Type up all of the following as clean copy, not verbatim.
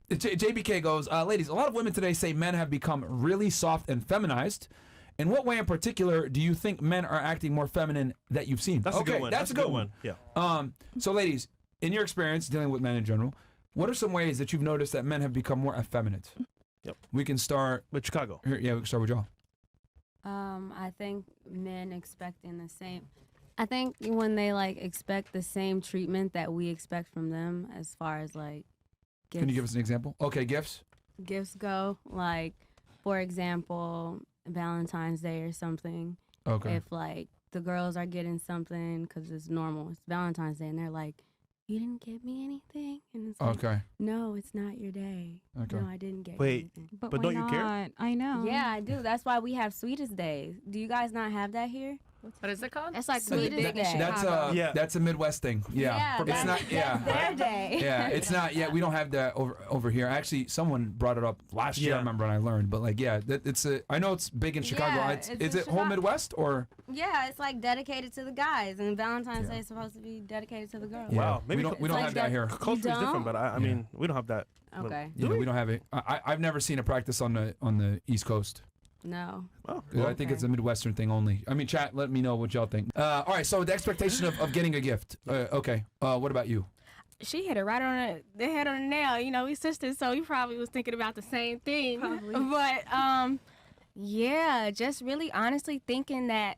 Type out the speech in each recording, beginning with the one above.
JBK goes, ladies, a lot of women today say men have become really soft and feminized. In what way in particular do you think men are acting more feminine that you've seen? That's a good one. That's a good one. Yeah. So ladies, in your experience dealing with men in general, what are some ways that you've noticed that men have become more effeminate? Yep. We can start with Chicago. Here, yeah, we can start with y'all. I think men expecting the same. I think when they like expect the same treatment that we expect from them, as far as like gifts. Can you give us an example? Okay, gifts. Gifts go, like, for example, Valentine's Day or something. Okay. If like the girls are getting something because it's normal, it's Valentine's Day, and they're like, "You didn't get me anything," and it's like, okay. No, it's not your day. Okay. No, I didn't get you anything. But don't you care? I know. Yeah, I do. That's why we have Sweetest Days. Do you guys not have that here? What is it called? It's like Sweetest Sweetest Day. Day. That's a Midwest thing. Yeah. Yeah, It's not. Yeah. Their day. Yeah, it's not. Yeah, we don't have that over here. Actually, someone brought it up last year. I remember when I learned, but like, yeah, it's a. I know it's big in Chicago. Yeah, Is it whole Midwest or? Yeah, it's like dedicated to the guys, and Valentine's Day is supposed to be dedicated to the girls. Yeah. Wow, maybe we don't have that here. Culture is different, but I mean, we don't have that. Okay. Yeah, we don't have it. I've never seen a practice on the East Coast. No. Oh, I think it's a Midwestern thing only. I mean, chat, let me know what y'all think. All right, so the expectation of getting a gift. Okay, what about you? She hit it right on the head on the nail. You know, we sisters, so we probably was thinking about the same thing. Probably. But, yeah, just really honestly thinking that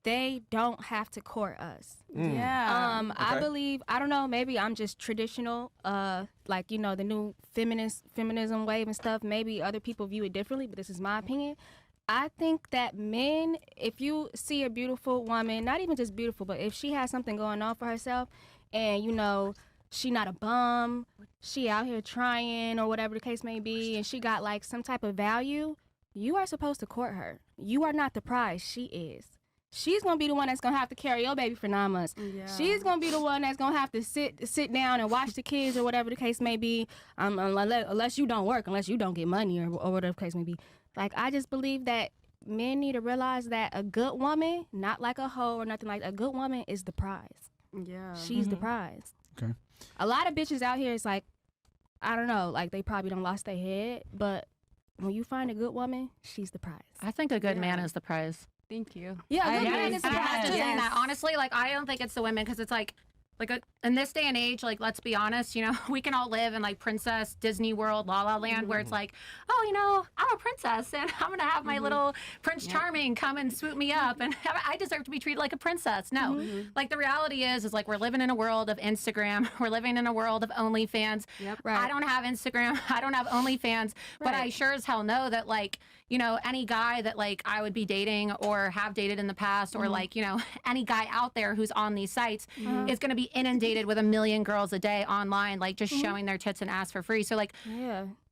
they don't have to court us. Yeah. I believe, I don't know, maybe I'm just traditional, like, you know, the new feminism wave and stuff. Maybe other people view it differently, but this is my opinion. I think that men, if you see a beautiful woman, not even just beautiful, but if she has something going on for herself and, you know, she not a bum, she out here trying or whatever the case may be, and she got like some type of value, you are supposed to court her. You are not the prize, she is. She's gonna be the one that's gonna have to carry your baby for 9 months. Yeah. She's gonna be the one that's gonna have to sit down and watch the kids or whatever the case may be. Unless you don't work, unless you don't get money or whatever the case may be. Like, I just believe that men need to realize that a good woman, not like a hoe or nothing like that, a good woman is the prize. Yeah. She's the prize. Okay. A lot of bitches out here, it's like, I don't know, like they probably don't lost their head, but when you find a good woman, she's the prize. I think a good man is the prize. Thank you. Yeah, good And man is the I have prize. to say that honestly, like I don't think it's the women because it's like in this day and age, like let's be honest, you know, we can all live in like Princess Disney World, La La Land, where it's like, oh, you know, I'm a princess and I'm gonna have my little Prince Charming come and swoop me up, and I deserve to be treated like a princess. No, like the reality is like we're living in a world of Instagram, we're living in a world of OnlyFans. Yep. Right. I don't have Instagram, I don't have OnlyFans, but I sure as hell know that like, you know, any guy that like I would be dating or have dated in the past, or like, you know, any guy out there who's on these sites is going to be inundated with a million girls a day online, like just showing their tits and ass for free. So like,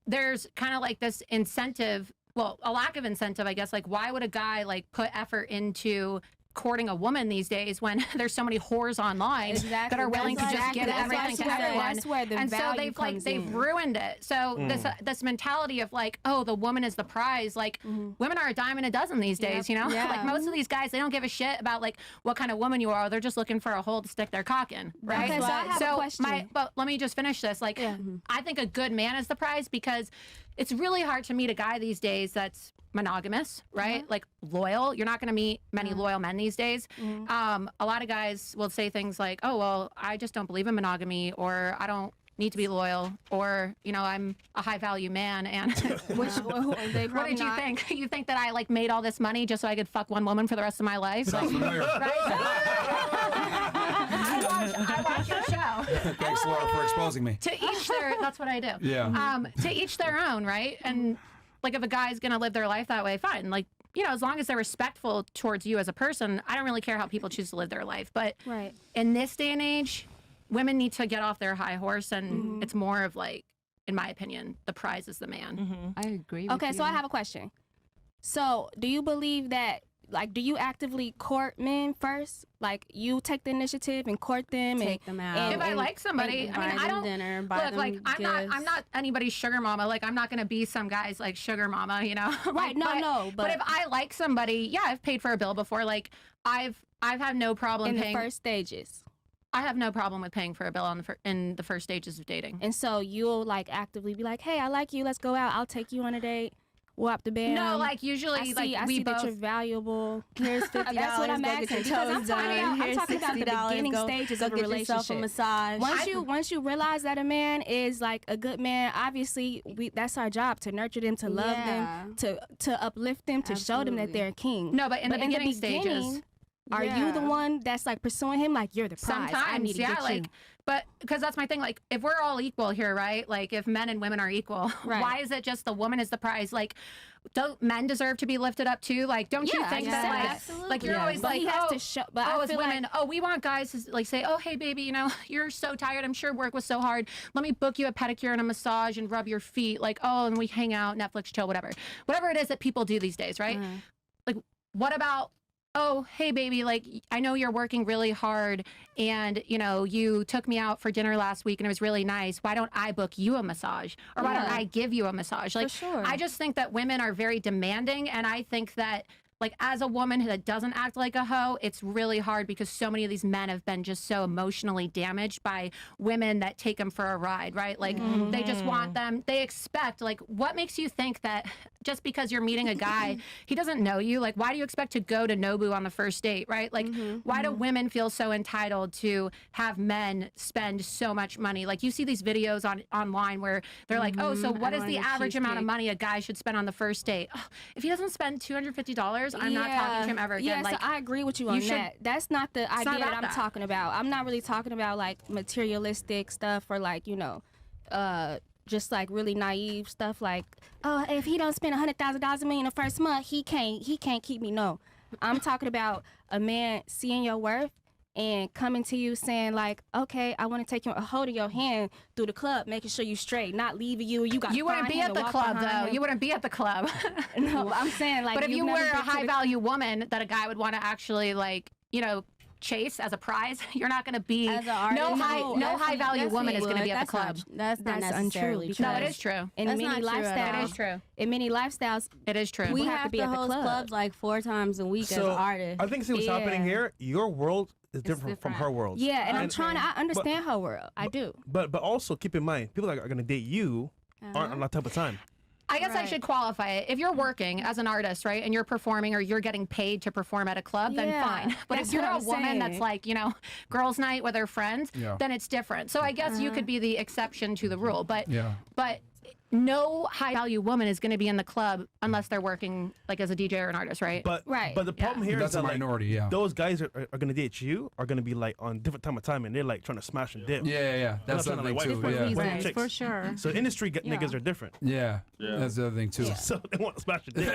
there's kind of like this incentive, well, a lack of incentive, I guess. Like, why would a guy like put effort into courting a woman these days when there's so many whores online that are willing to just give everything to everyone? That's where the and so they've ruined it. So this mentality of like, oh, the woman is the prize. Like women are a dime and a dozen these days, you know? Like most of these guys, they don't give a shit about like what kind of woman you are. They're just looking for a hole to stick their cock in, right? Okay, so I have a question. But let me just finish this. Like, I think a good man is the prize because it's really hard to meet a guy these days that's monogamous, right? Like loyal. You're not going to meet many loyal men these days. A lot of guys will say things like, oh, well, I just don't believe in monogamy, or I don't need to be loyal, or, you know, I'm a high value man. And what did you think? You think that I like made all this money just so I could fuck one woman for the rest of my life? Sounds familiar. I watch your show. Thanks, Laura, for exposing me. To each their, that's what I do. Yeah. To each their own, right? And like if a guy's gonna live their life that way, fine. Like, you know, as long as they're respectful towards you as a person, I don't really care how people choose to live their life. But in this day and age, women need to get off their high horse, and it's more of like, in my opinion, the prize is the man. I agree. Okay, so I have a question. So, do you believe that, like, do you actively court men first? Like, you take the initiative and court them, Take them out. If I like somebody, I mean, I don't dinner, look like I'm not anybody's sugar mama. Like, I'm not gonna be some guy's like sugar mama, you know? Right? No, but if I like somebody, yeah, I've paid for a bill before. Like, I've had no problem in paying the first stages. I have no problem with paying for a bill on in the first stages of dating. And so you'll like actively be like, hey, I like you. Let's go out. I'll take you on a date. Whoop the band. No, like usually, I we see both. that you're valuable. Here's $50. That's what I'm go asking. get your Because toes I'm done. talking about the $60, beginning go, stages go of a get yourself a relationship. massage. Once you realize that a man is like a good man, obviously that's our job to nurture them, to love them, to uplift them, to show them that Absolutely. they're a king. No, but in the beginning stages. Are you the one that's like pursuing him? Like you're the prize. I need Sometimes, to yeah, get like, you. but because that's my thing. Like, if we're all equal here, right? Like, if men and women are equal, Right. why is it just the woman is the prize? Like, don't men deserve to be lifted up too? Like, don't you think that, like you're always But like, he has oh, to show. But oh, I as feel women, like oh, we want guys to like say, oh, hey, baby, you know, you're so tired. I'm sure work was so hard. Let me book you a pedicure and a massage and rub your feet. Like, oh, and we hang out, Netflix, chill, whatever it is that people do these days, right? Like, what about, oh, hey, baby, like, I know you're working really hard and, you know, you took me out for dinner last week and it was really nice. Why don't I book you a massage? Or why don't I give you a massage? Like, sure. I just think that women are very demanding. And I think that, like, as a woman that doesn't act like a hoe, it's really hard because so many of these men have been just so emotionally damaged by women that take them for a ride, right? Like, they just want them, they expect, like, what makes you think that just because you're meeting a guy, he doesn't know you? Like, why do you expect to go to Nobu on the first date, right? Like, why do women feel so entitled to have men spend so much money? Like, you see these videos online where they're like, oh, so what is the average amount of money a guy should spend on the first date? Oh, if he doesn't spend $250, I'm not talking to him ever again. Yeah, Like, so I agree with you on that. That's not the idea not that about I'm that. talking about. I'm not really talking about like materialistic stuff or like, you know, just like really naive stuff like, oh, if he don't spend $100,000 on me in the first month, he can't keep me. No, I'm talking about a man seeing your worth and coming to you saying like, okay, I want to take a hold of your hand through the club, making sure you straight, not leaving you. You got you wouldn't be at the club though. You wouldn't be at the club. No, I'm saying like. But if you never were been a to the high value woman that a guy would want to actually like, you know, chase as a prize, you're not going to be As an artist, no high value woman is going to be at the club. That's not That's necessarily untrue true. No, it is true. in That's many not true at all. It lifestyles. is true. In many lifestyles, It is true. We have have to be to at the host club. clubs like 4 times a week as So artists. I think see what's happening Yeah. here. Your world is different from different. her world. yeah, and I'm And- trying to. I understand her world. I do. But also keep in mind, people that are gonna date you aren't on that type of time. I guess I should qualify it. If you're working as an artist, right, and you're performing or you're getting paid to perform at a club, then Yeah, fine. But that's if you're what a I'm woman that's saying. like, you know, girls' night with her friends, then it's different. So I guess you could be the exception to the rule. But no high value woman is going to be in the club unless they're working like as a DJ or an artist, right? But Right. But the problem here is That's a that like, minority, yeah. those guys are gonna date you are gonna be like on different time and they're like trying to smash and dip. Yeah. That's not the trying thing to, like, too. wipe Yeah. women chicks. for sure. So industry niggas are different. Yeah, that's the other thing too. So they want to smash and dip.